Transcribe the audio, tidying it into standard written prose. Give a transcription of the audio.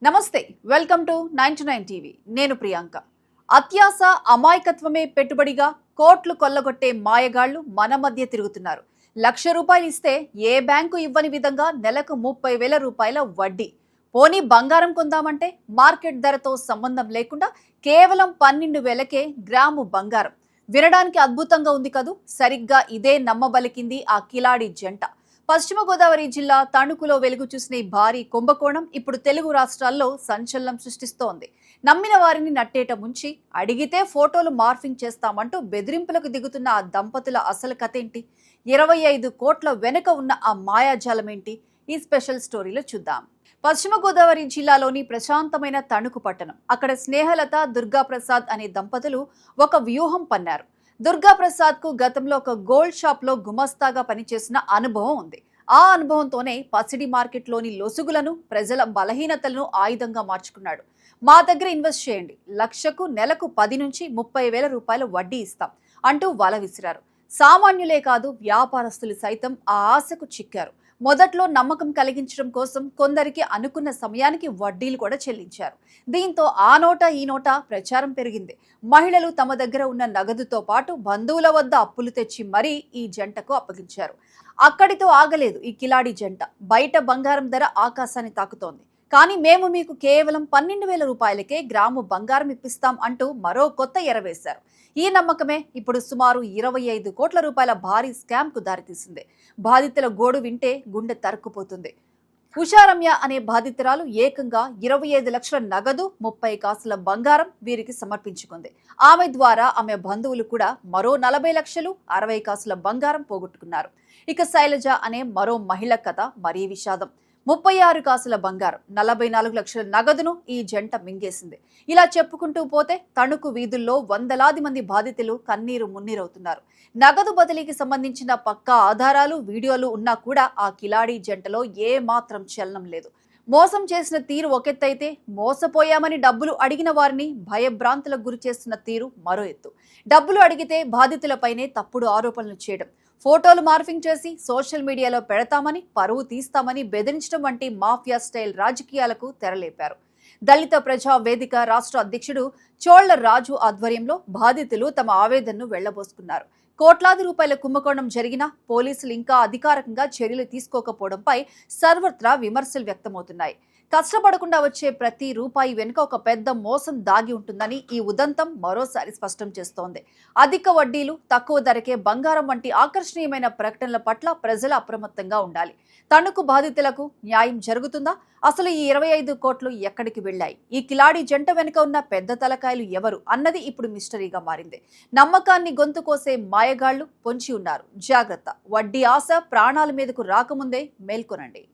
నమస్తే welcome to 99 TV నేను ప్రియాంక అత్యాస అమాయకత్వమే పెట్టుబడిగా కోట్లు కొల్లగొట్టే మాయగాళ్లు మన మధ్య తిరుగుతున్నారు. ₹1,00,000 ఇస్తే ఏ బ్యాంకు ఇవ్వని విధంగా నెలకు 30,000 రూపాయల వడ్డీ. పోనీ బంగారం కొందామంటే మార్కెట్ ధరతో సంబంధం లేకుండా కేవలం 12,000కే గ్రాము బంగారం. వినడానికి అద్భుతంగా ఉంది కదూ. సరిగ్గా ఇదే నమ్మబలికింది ఆ కిలాడి జంట. పశ్చిమ గోదావరి జిల్లా తణుకులో వెలుగు చూసిన ఈ భారీ కుంభకోణం ఇప్పుడు తెలుగు రాష్ట్రాల్లో సంచలనం సృష్టిస్తోంది. నమ్మిన వారిని నట్టేట ముంచి అడిగితే ఫోటోలు మార్ఫింగ్ చేస్తామంటూ బెదిరింపులకు దిగుతున్న ఆ దంపతుల అసలు కథేంటి? 25 కోట్ల వెనుక ఉన్న ఆ మాయాజాలమేంటి? ఈ స్పెషల్ స్టోరీలో చూద్దాం. పశ్చిమ గోదావరి జిల్లాలోని ప్రశాంతమైన తణుకు పట్టణం. అక్కడ స్నేహలత, దుర్గాప్రసాద్ అనే దంపతులు ఒక వ్యూహం పన్నారు. దుర్గాప్రసాద్ కు గతంలో ఒక గోల్డ్ షాప్ లో గుమస్తాగా పనిచేసిన అనుభవం ఉంది. ఆ అనుభవంతోనే పసిడి మార్కెట్లోని లొసుగులను, ప్రజల బలహీనతలను ఆయుధంగా మార్చుకున్నాడు. మా దగ్గర ఇన్వెస్ట్ చేయండి, లక్షకు నెలకు 10 నుంచి 30,000 రూపాయల వడ్డీ ఇస్తాం అంటూ వల విసిరారు. సామాన్యులే కాదు, వ్యాపారస్తులు సైతం ఆ ఆశకు చిక్కారు. మొదట్లో నమ్మకం కలిగించడం కోసం కొందరికి అనుకున్న సమయానికి వడ్డీలు కూడా చెల్లించారు. దీంతో ఆ నోట ఈ నోట ప్రచారం పెరిగింది. మహిళలు తమ దగ్గర ఉన్న నగదుతో పాటు బంధువుల వద్ద అప్పులు తెచ్చి మరీ ఈ జంటకు అప్పగించారు. అక్కడితో ఆగలేదు ఈ కిలాడి జంట. బయట బంగారం ధర ఆకాశాన్ని తాకుతోంది, కానీ మేము మీకు కేవలం 12,000 రూపాయలకే గ్రాము బంగారం ఇప్పిస్తాం అంటూ మరో కొత్త ఎరవేశారు. ఈ నమ్మకమే ఇప్పుడు సుమారు 25 కోట్ల రూపాయల భారీ స్కామ్ కు దారితీసింది. బాధితుల గోడు వింటే గుండె తరుక్కుపోతుంది. ఉషారమ్య అనే బాధితురాలు ఏకంగా 25 లక్షల నగదు, 30 కాసుల బంగారం వీరికి సమర్పించుకుంది. ఆమె ద్వారా ఆమె బంధువులు కూడా మరో 40 లక్షలు, 60 కాసుల బంగారం పోగొట్టుకున్నారు. ఇక శైలజ అనే మరో మహిళ కథ మరీ విషాదం. 36 కాసుల బంగారం, 44 లక్షల నగదును ఈ జంట మింగేసింది. ఇలా చెప్పుకుంటూ పోతే తణుకు వీధుల్లో వందలాది మంది బాధితులు కన్నీరు మున్నీరవుతున్నారు. నగదు బదిలీకి సంబంధించిన పక్కా ఆధారాలు, వీడియోలు ఉన్నా కూడా ఆ కిలాడి జంటలో ఏ మాత్రం చలనం లేదు. మోసం చేసిన తీరు ఒకెత్తైతే, మోసపోయామని డబ్బులు అడిగిన వారిని భయభ్రాంతులకు గురి చేస్తున్న తీరు మరో ఎత్తు. డబ్బులు అడిగితే బాధితులపైనే తప్పుడు ఆరోపణలు చేయడం, ఫోటోలు మార్ఫింగ్ చేసి సోషల్ మీడియాలో పెడతామని, పరువు తీస్తామని బెదిరించడం వంటి మాఫియా స్టైల్ రాజకీయాలకు తెరలేపారు. దళిత ప్రజా వేదిక రాష్ట్ర అధ్యక్షుడు చోళ్ల రాజు ఆధ్వర్యంలో బాధితులు తమ ఆవేదనను వెళ్లబోసుకున్నారు. కోట్లాది రూపాయల కుంభకోణం జరిగినా పోలీసులు ఇంకా అధికారికంగా చర్యలు తీసుకోకపోవడంపై సర్వత్రా విమర్శలు వ్యక్తమవుతున్నాయి. కష్టపడకుండా వచ్చే ప్రతి రూపాయి వెనుక ఒక పెద్ద మోసం దాగి ఉంటుందని ఈ ఉదంతం మరోసారి స్పష్టం చేస్తోంది. అధిక వడ్డీలు, తక్కువ ధరకే బంగారం వంటి ఆకర్షణీయమైన ప్రకటనల పట్ల ప్రజలు అప్రమత్తంగా ఉండాలి. తణుకు బాధితులకు న్యాయం జరుగుతుందా? అసలు ఈ 25 కోట్లు ఎక్కడికి వెళ్లాయి? ఈ కిలాడి జంట వెనుక ఉన్న పెద్ద తలకాయలు ఎవరు అన్నది ఇప్పుడు మిస్టరీగా మారింది. నమ్మకాన్ని గొంతు కోసే మాయగాళ్లు పొంచి ఉన్నారు. జాగ్రత్త. వడ్డీ ఆశ ప్రాణాల మీదకు రాకముందే మేల్కొనండి.